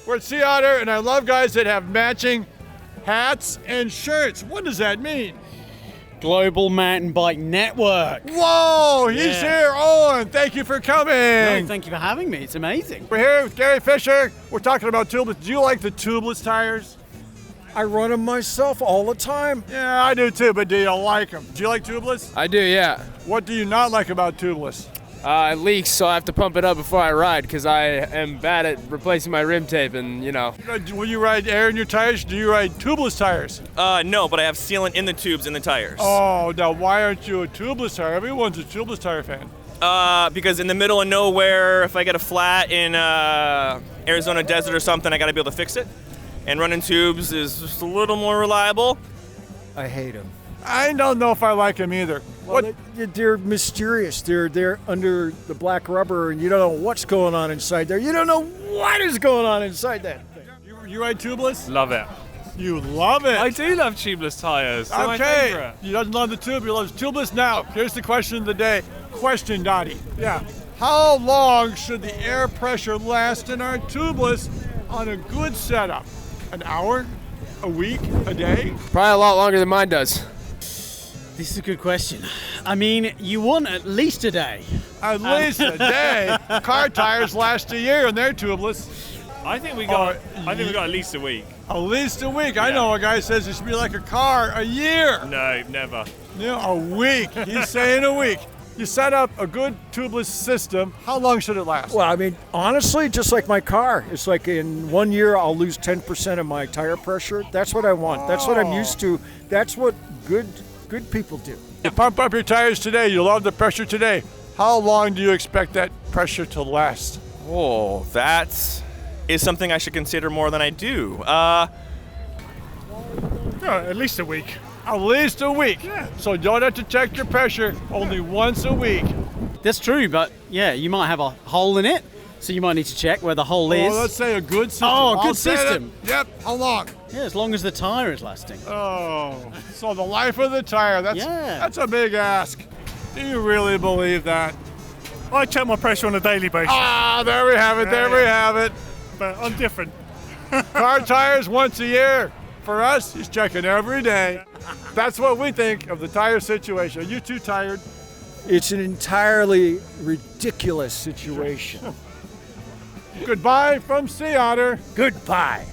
We're at Sea Otter, and I love guys that have matching hats and shirts. What does that mean? Global Mountain Bike Network. Whoa, he's here. Owen, thank you for coming. No, thank you for having me. It's amazing. We're here with Gary Fischer. We're talking about tubeless. Do you like the tubeless tires? I run them myself all the time. Yeah, I do too, but do you like them? Do you like tubeless? I do, yeah. What do you not like about tubeless? It leaks, so I have to pump it up before I ride because I am bad at replacing my rim tape and, When you ride air in your tires, do you ride tubeless tires? No, but I have sealant in the tubes in the tires. Oh, now why aren't you a tubeless tire? Everyone's a tubeless tire fan. Because in the middle of nowhere, if I get a flat in Arizona desert or something, I got to be able to fix it. And running tubes is just a little more reliable. I hate them. I don't know if I like them either. Well, they're mysterious. They're under the black rubber, and you don't know what's going on inside there. You don't know what is going on inside that thing. You ride tubeless? Love it. You love it. I do love tubeless tires. They're my favorite. He doesn't love the tube, he loves tubeless. Now, here's the question of the day. Question, Dottie. Yeah. How long should the air pressure last in our tubeless on a good setup? An hour? A week? A day? Probably a lot longer than mine does. This is a good question. I mean, you want at least a day. At least a day? Car tires last a year and they're tubeless. I think we got at least a week. At least a week. I know a guy says it should be like a car, a year. No, never. No, a week. He's saying a week. You set up a good tubeless system. How long should it last? Well, I mean, honestly, just like my car. It's like in 1 year, I'll lose 10% of my tire pressure. That's what I want. That's what I'm used to. That's what good people do. You pump up your tires today. You love the pressure today. How long do you expect that pressure to last? Oh, that is something I should consider more than I do. At least a week. At least a week. Yeah. So you don't have to check your pressure only once a week. That's true, but yeah, you might have a hole in it, so you might need to check where the hole is. Let's say a good system. Oh, a good system. Yep. How long? Yeah, as long as the tire is lasting. Oh, so the life of the tire. That's a big ask. Do you really believe that? I check my pressure on a daily basis. Ah, there we have it. There we have it. But I'm different. Car tires once a year. For us, he's checking every day. That's what we think of the tire situation. Are you too tired? It's an entirely ridiculous situation. Goodbye from Sea Otter. Goodbye.